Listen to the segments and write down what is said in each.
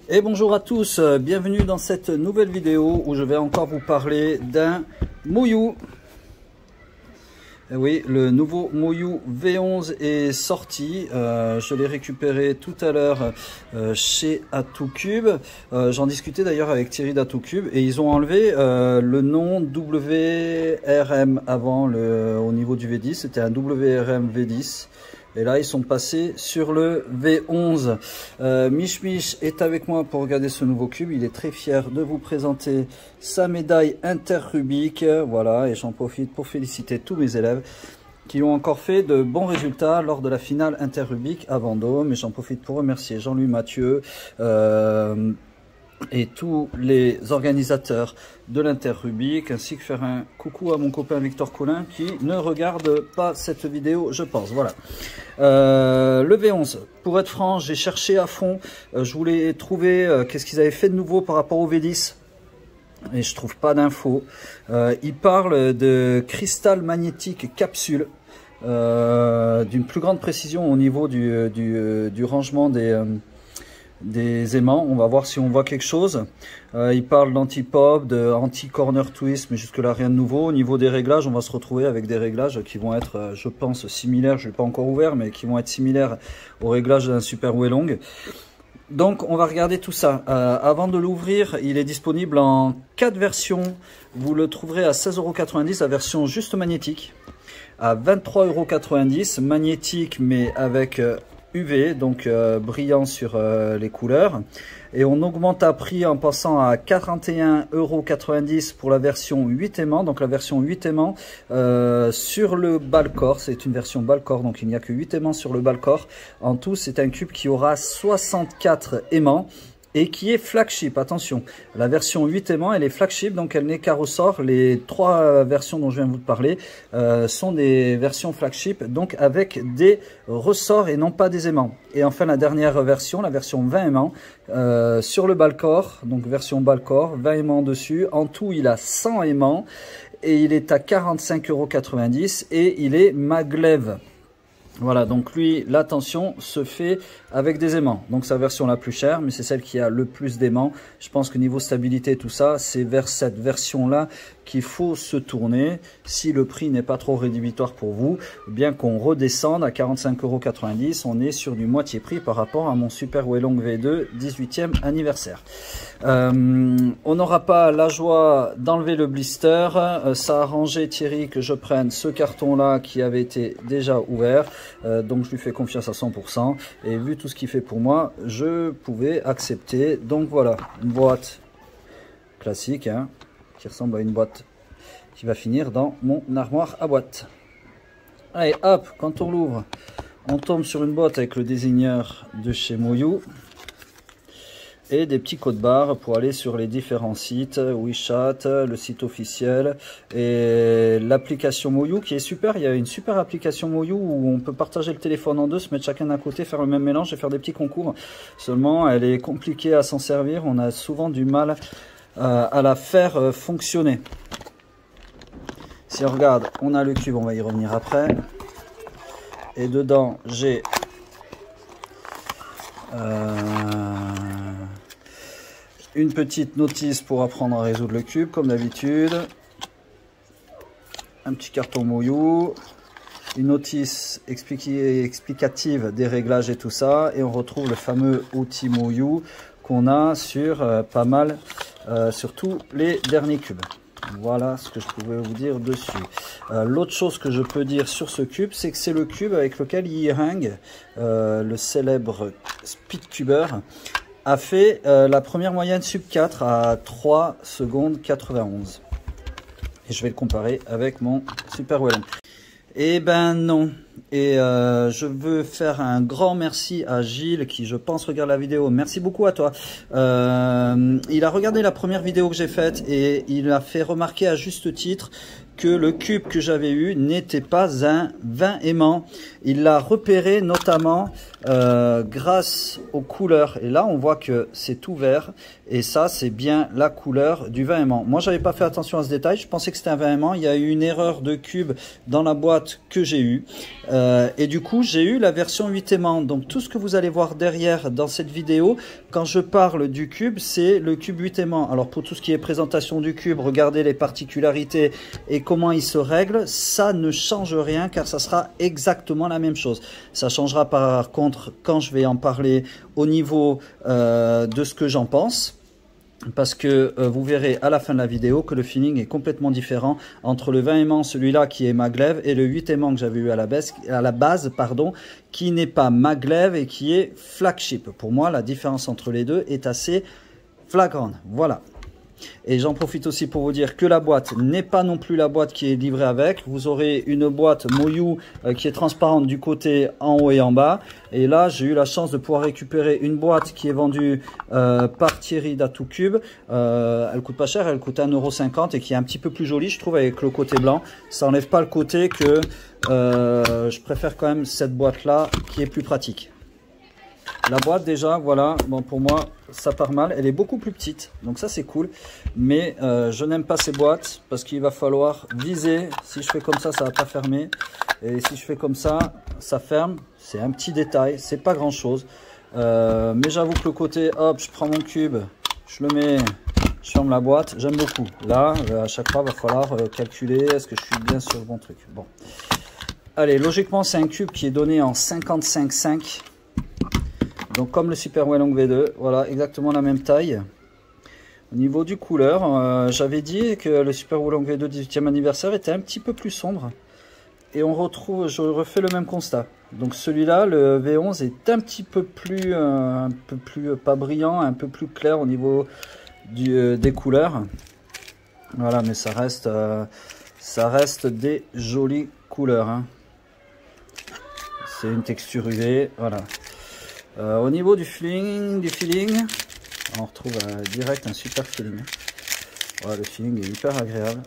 Et bonjour à tous, bienvenue dans cette nouvelle vidéo où je vais encore vous parler d'un Moyu. Et oui, le nouveau Moyu V11 est sorti, je l'ai récupéré tout à l'heure chez Atoucube. J'en discutais d'ailleurs avec Thierry d'Atoucube et ils ont enlevé le nom WRM avant au niveau du V10, c'était un WRM V10. Et là, ils sont passés sur le V11. Mich Mich est avec moi pour regarder ce nouveau cube. Il est très fier de vous présenter sa médaille Inter-Rubik. Voilà, et j'en profite pour féliciter tous mes élèves qui ont encore fait de bons résultats lors de la finale Inter-Rubik à Vendôme. Et j'en profite pour remercier Jean-Louis Mathieu et tous les organisateurs de l'Inter-Rubik, ainsi que faire un coucou à mon copain Victor Collin qui ne regarde pas cette vidéo, je pense. Voilà. Le V11, pour être franc, j'ai cherché à fond, je voulais trouver qu'est-ce qu'ils avaient fait de nouveau par rapport au V10 et je trouve pas d'infos. Ils parlent de cristal magnétique capsule, d'une plus grande précision au niveau du rangement des aimants. On va voir si on voit quelque chose. Il parle d'anti-pop, d'anti-corner twist, mais jusque là rien de nouveau. Au niveau des réglages, on va se retrouver avec des réglages qui vont être, je pense, similaires, je ne l'ai pas encore ouvert, mais qui vont être similaires aux réglages d'un Super Wellong. Donc on va regarder tout ça. Avant de l'ouvrir, il est disponible en 4 versions. Vous le trouverez à 16,90 €, la version juste magnétique, à 23,90 € magnétique mais avec UV, donc brillant sur les couleurs, et on augmente à prix en passant à 41,90 € pour la version 8 aimants, donc la version 8 aimants sur le Balcor. C'est une version Balcor, donc il n'y a que 8 aimants sur le Balcor. En tout, c'est un cube qui aura 64 aimants et qui est flagship. Attention, la version 8 aimants, elle est flagship, donc elle n'est qu'à ressort. Les 3 versions dont je viens de vous parler sont des versions flagship, donc avec des ressorts et non pas des aimants. Et enfin la dernière version, la version 20 aimants, sur le Balcor, donc version Balcor, 20 aimants dessus. En tout, il a 100 aimants et il est à 45,90 € et il est maglev. Voilà, donc lui, l'attention se fait avec des aimants. Donc sa version la plus chère, mais c'est celle qui a le plus d'aimants. Je pense que niveau stabilité, tout ça, c'est vers cette version-là qu'il faut se tourner. Si le prix n'est pas trop rédhibitoire pour vous, bien qu'on redescende à 45,90 €, on est sur du moitié prix par rapport à mon Super Wellong V2 18e anniversaire. On n'aura pas la joie d'enlever le blister. Ça a arrangé Thierry que je prenne ce carton-là qui avait été déjà ouvert. Donc je lui fais confiance à 100%. Et vu tout ce qu'il fait pour moi, je pouvais accepter. Donc voilà, une boîte classique, hein, qui ressemble à une boîte qui va finir dans mon armoire à boîte. Allez hop, quand on l'ouvre, on tombe sur une boîte avec le désigneur de chez Moyu et des petits codes barres pour aller sur les différents sites, WeChat, le site officiel et l'application Moyu qui est super. Il y a une super application Moyu où on peut partager le téléphone en deux, se mettre chacun d'un côté, faire le même mélange et faire des petits concours. Seulement, elle est compliquée à s'en servir. On a souvent du mal à la faire fonctionner. Si on regarde, on a le cube, on va y revenir après. Et dedans, j'ai une petite notice pour apprendre à résoudre le cube, comme d'habitude. Un petit carton Moyu. Une notice explicative des réglages et tout ça. Et on retrouve le fameux outil Moyu qu'on a sur pas mal, sur tous les derniers cubes. Voilà ce que je pouvais vous dire dessus. L'autre chose que je peux dire sur ce cube, c'est que c'est le cube avec lequel Yihang, le célèbre speedcuber, a fait la première moyenne sub 4 à 3 secondes 91. Et je vais le comparer avec mon Super Wellong. Eh ben non. Et je veux faire un grand merci à Gilles qui, je pense, regarde la vidéo. Merci beaucoup à toi. Il a regardé la première vidéo que j'ai faite et il a fait remarquer à juste titre que le cube que j'avais eu n'était pas un 20 aimants. Il l'a repéré notamment grâce aux couleurs. Et là, on voit que c'est tout vert. Et ça, c'est bien la couleur du 20 aimants. Moi, j'avais pas fait attention à ce détail. Je pensais que c'était un 20 aimants. Il y a eu une erreur de cube dans la boîte que j'ai eue. Et du coup, j'ai eu la version 8 aimants. Donc tout ce que vous allez voir derrière dans cette vidéo, quand je parle du cube, c'est le cube 8 aimants. Alors pour tout ce qui est présentation du cube, regardez les particularités et comment il se règle, ça ne change rien car ça sera exactement la même chose. Ça changera par contre quand je vais en parler au niveau de ce que j'en pense. Parce que vous verrez à la fin de la vidéo que le feeling est complètement différent entre le 20 aimants, celui-là qui est maglev, et le 8 aimants que j'avais eu à la base, pardon, qui n'est pas maglev et qui est flagship. Pour moi, la différence entre les deux est assez flagrante. Voilà. Et j'en profite aussi pour vous dire que la boîte n'est pas non plus la boîte qui est livrée avec. Vous aurez une boîte Moyu qui est transparente du côté en haut et en bas. Et là, j'ai eu la chance de pouvoir récupérer une boîte qui est vendue par Thierry d'Atout Cube. Elle coûte pas cher, elle coûte 1,50 € et qui est un petit peu plus jolie, je trouve, avec le côté blanc. Ça n'enlève pas le côté que je préfère quand même cette boîte-là qui est plus pratique. La boîte déjà, voilà, bon pour moi ça part mal, elle est beaucoup plus petite, donc ça c'est cool, mais je n'aime pas ces boîtes parce qu'il va falloir viser. Si je fais comme ça va pas fermer, et si je fais comme ça ferme. C'est un petit détail, c'est pas grand chose, mais j'avoue que le côté hop, je prends mon cube, je le mets, je ferme la boîte, j'aime beaucoup. Là à chaque fois va falloir calculer, est-ce que je suis bien sur le bon truc. Bon, allez, logiquement c'est un cube qui est donné en 55,5. Donc comme le Super Wellong V2, voilà, exactement la même taille. Au niveau du couleur, j'avais dit que le Super Wellong V2 18e anniversaire était un petit peu plus sombre. Et on retrouve, je refais le même constat. Donc celui-là, le V11 est un petit peu plus, pas brillant, un peu plus clair au niveau des couleurs. Voilà, mais ça reste des jolies couleurs, hein. C'est une texture UV, voilà. Au niveau du feeling, on retrouve direct un super feeling. Voilà, le feeling est hyper agréable.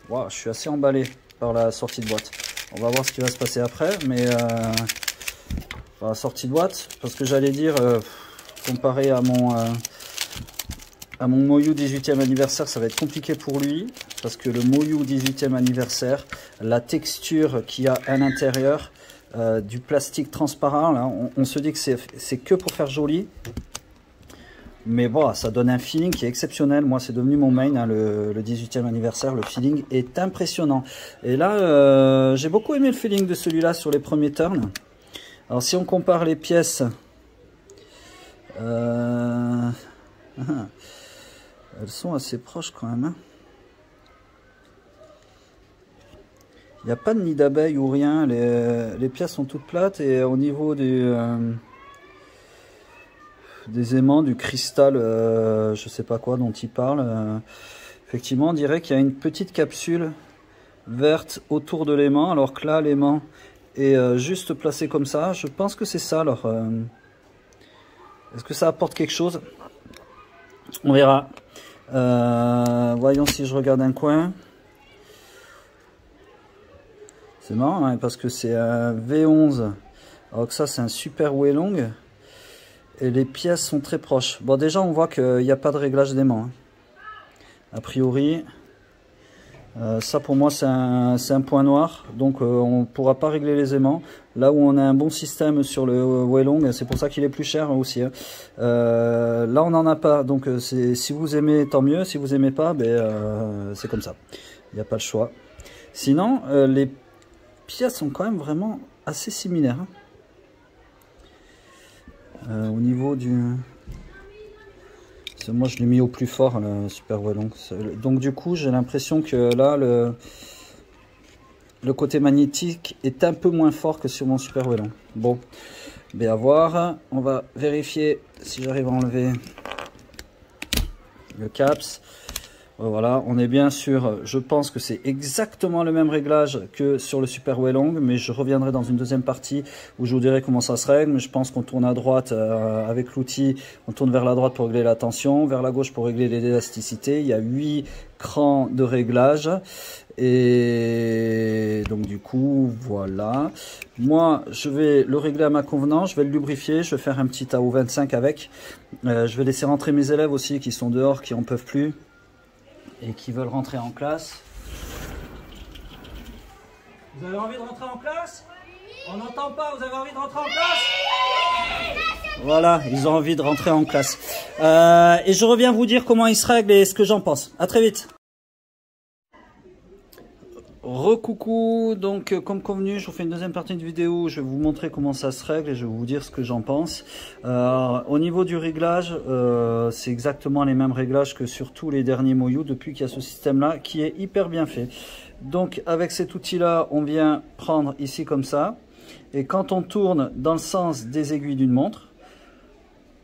Wow, je suis assez emballé par la sortie de boîte. On va voir ce qui va se passer après, mais par la sortie de boîte, parce que j'allais dire, comparé à mon Moyu 18e anniversaire, ça va être compliqué pour lui, parce que le Moyu 18e anniversaire, la texture qu'il y a à l'intérieur, du plastique transparent, là, on se dit que c'est que pour faire joli, mais bon, ça donne un feeling qui est exceptionnel. Moi c'est devenu mon main, hein, le 18e anniversaire, le feeling est impressionnant. Et là j'ai beaucoup aimé le feeling de celui-là sur les premiers turns. Alors si on compare les pièces, elles sont assez proches quand même, hein. Il n'y a pas de nid d'abeille ou rien, les pièces sont toutes plates, et au niveau des aimants, du cristal, je sais pas quoi dont il parle, effectivement on dirait qu'il y a une petite capsule verte autour de l'aimant, alors que là l'aimant est juste placé comme ça. Je pense que c'est ça. Alors est-ce que ça apporte quelque chose? On verra. Voyons si je regarde un coin. C'est marrant, hein, parce que c'est un V11, alors que ça c'est un Super Wellong, et les pièces sont très proches. Bon, déjà on voit qu'il n'y a pas de réglage d'aimant, hein. A priori, ça pour moi c'est un point noir, donc on ne pourra pas régler les aimants. Là où on a un bon système sur le Wellong, c'est pour ça qu'il est plus cher aussi, hein. Là on n'en a pas, donc si vous aimez tant mieux, si vous aimez pas, c'est comme ça, il n'y a pas le choix. Sinon les pièces sont quand même vraiment assez similaires, hein. Au niveau du... Moi je l'ai mis au plus fort, le Super Wellong. Donc du coup j'ai l'impression que là le côté magnétique est un peu moins fort que sur mon Super Wellong. Bon, mais à voir. On va vérifier si j'arrive à enlever le caps. Voilà, on est bien sûr, je pense que c'est exactement le même réglage que sur le Super Wellong, mais je reviendrai dans une deuxième partie où je vous dirai comment ça se règle. Mais je pense qu'on tourne à droite avec l'outil, on tourne vers la droite pour régler la tension, vers la gauche pour régler l'élasticité. Il y a 8 crans de réglage, et donc du coup voilà. Moi je vais le régler à ma convenance, je vais le lubrifier, je vais faire un petit AO 25 avec. Je vais laisser rentrer mes élèves aussi qui sont dehors, qui en peuvent plus et qui veulent rentrer en classe. Vous avez envie de rentrer en classe? On n'entend pas, vous avez envie de rentrer en classe? Voilà, ils ont envie de rentrer en classe. Et je reviens vous dire comment ils se règlent et ce que j'en pense. À très vite. Recoucou, donc comme convenu, je vous fais une deuxième partie de vidéo où je vais vous montrer comment ça se règle et je vais vous dire ce que j'en pense. Au niveau du réglage, c'est exactement les mêmes réglages que sur tous les derniers Moyu depuis qu'il y a ce système là qui est hyper bien fait. Donc avec cet outil là, on vient prendre ici comme ça et quand on tourne dans le sens des aiguilles d'une montre,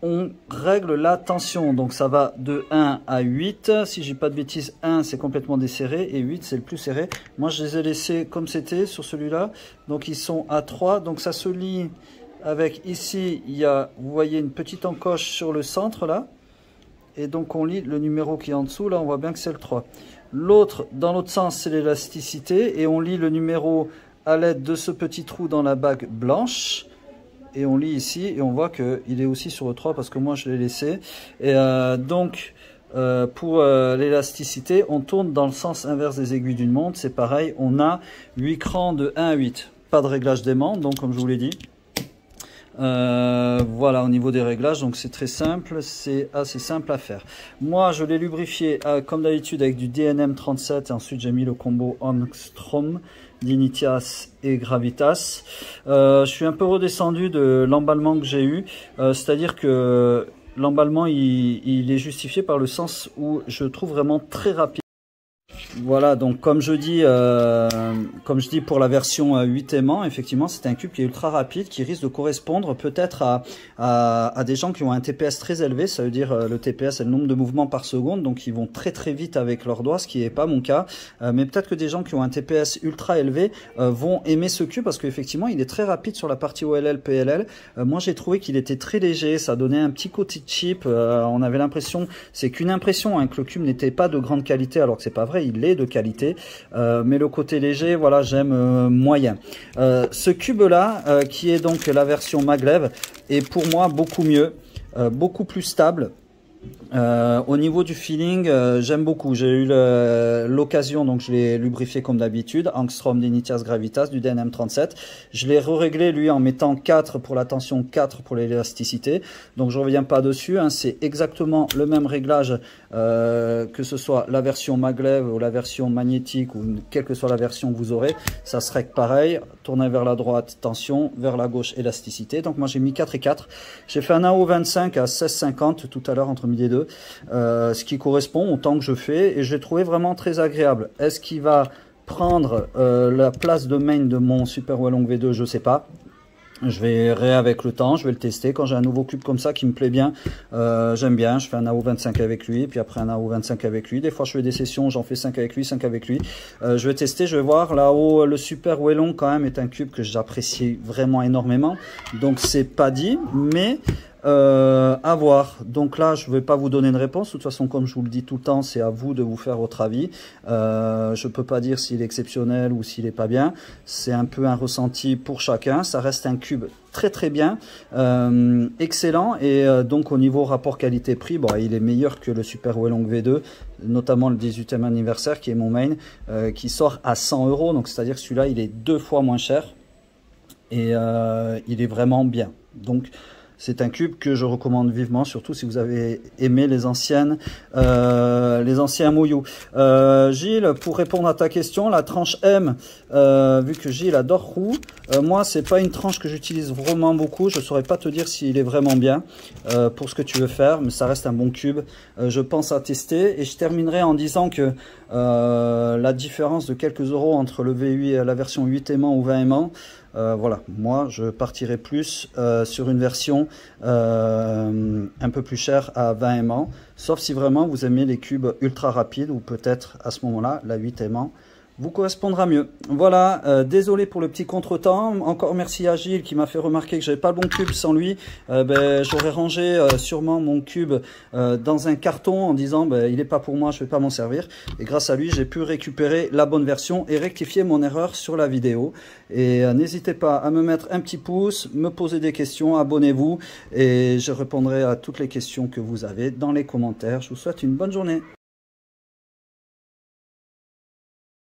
on règle la tension, donc ça va de 1 à 8, si j'ai pas de bêtises, 1 c'est complètement desserré et 8 c'est le plus serré. Moi je les ai laissés comme c'était sur celui-là, donc ils sont à 3, donc ça se lie avec ici, il y a, vous voyez une petite encoche sur le centre là, et donc on lit le numéro qui est en dessous, là on voit bien que c'est le 3. L'autre, dans l'autre sens, c'est l'élasticité, et on lit le numéro à l'aide de ce petit trou dans la bague blanche. Et on lit ici et on voit qu'il est aussi sur le 3 parce que moi je l'ai laissé. Et pour l'élasticité, on tourne dans le sens inverse des aiguilles d'une montre. C'est pareil, on a 8 crans de 1 à 8. Pas de réglage d'aimant, donc comme je vous l'ai dit. Voilà au niveau des réglages, donc c'est très simple, c'est assez simple à faire. Moi je l'ai lubrifié comme d'habitude avec du DNM37 et ensuite j'ai mis le combo Ångström, Dignitias et Gravitas. Je suis un peu redescendu de l'emballement que j'ai eu, c'est-à-dire que l'emballement il est justifié par le sens où je trouve vraiment très rapide. Voilà, donc comme je dis pour la version 8 aimants, effectivement c'est un cube qui est ultra rapide, qui risque de correspondre peut-être à des gens qui ont un TPS très élevé, ça veut dire le TPS c'est le nombre de mouvements par seconde, donc ils vont très très vite avec leurs doigts, ce qui n'est pas mon cas, mais peut-être que des gens qui ont un TPS ultra élevé vont aimer ce cube parce qu'effectivement il est très rapide sur la partie OLL, PLL. Moi j'ai trouvé qu'il était très léger, ça donnait un petit côté cheap, on avait l'impression, c'est qu'une impression hein, que le cube n'était pas de grande qualité alors que c'est pas vrai, il est de qualité, mais le côté léger, voilà, j'aime moyen. Ce cube là, qui est donc la version maglev, est pour moi beaucoup mieux, beaucoup plus stable. Au niveau du feeling, j'aime beaucoup. J'ai eu l'occasion, donc je l'ai lubrifié comme d'habitude, Ångström, Dignitias, Gravitas, du DNM37. Je l'ai réglé lui en mettant 4 pour la tension, 4 pour l'élasticité. Donc je reviens pas dessus, hein, c'est exactement le même réglage que ce soit la version maglev ou la version magnétique ou quelle que soit la version que vous aurez. Ça se règle pareil, tourner vers la droite, tension, vers la gauche, élasticité. Donc moi j'ai mis 4 et 4. J'ai fait un AO25 à 16,50 tout à l'heure entre midi et 2. Ce qui correspond au temps que je fais et je l'ai trouvé vraiment très agréable. Est-ce qu'il va prendre la place de main de mon Super Wellong V2? Je sais pas. Je verrai avec le temps, je vais le tester. Quand j'ai un nouveau cube comme ça qui me plaît bien, j'aime bien, je fais un AO25 avec lui, puis après un AO25 avec lui. Des fois je fais des sessions, j'en fais 5 avec lui, 5 avec lui. Je vais tester, je vais voir. Là-haut, le Super Wellong quand même est un cube que j'apprécie vraiment énormément. Donc c'est pas dit, mais à voir. Donc là je ne vais pas vous donner une réponse, de toute façon comme je vous le dis tout le temps, c'est à vous de vous faire votre avis. Je peux pas dire s'il est exceptionnel ou s'il est pas bien, c'est un peu un ressenti pour chacun. Ça reste un cube très très bien, excellent, et donc au niveau rapport qualité-prix, bon, il est meilleur que le Super Wellong V2, notamment le 18e anniversaire qui est mon main, qui sort à 100 €, donc c'est à dire que celui-là il est 2 fois moins cher et il est vraiment bien. Donc c'est un cube que je recommande vivement, surtout si vous avez aimé les anciens Moyu. Gilles, pour répondre à ta question, la tranche M, vu que Gilles adore roux, moi c'est pas une tranche que j'utilise vraiment beaucoup. Je saurais pas te dire s'il est vraiment bien pour ce que tu veux faire, mais ça reste un bon cube. Je pense à tester et je terminerai en disant que la différence de quelques euros entre le V8 et la version 8 aimants ou 20 aimants, voilà, moi je partirai plus sur une version un peu plus chère à 20 aimants, sauf si vraiment vous aimez les cubes ultra rapides, ou peut-être à ce moment-là la 8 aimants vous correspondra mieux. Voilà, désolé pour le petit contretemps. Encore merci à Gilles qui m'a fait remarquer que j'avais pas le bon cube. Sans lui, j'aurais rangé sûrement mon cube dans un carton en disant il n'est pas pour moi, je vais pas m'en servir. Et grâce à lui, j'ai pu récupérer la bonne version et rectifier mon erreur sur la vidéo. Et n'hésitez pas à me mettre un petit pouce, me poser des questions, abonnez-vous et je répondrai à toutes les questions que vous avez dans les commentaires. Je vous souhaite une bonne journée.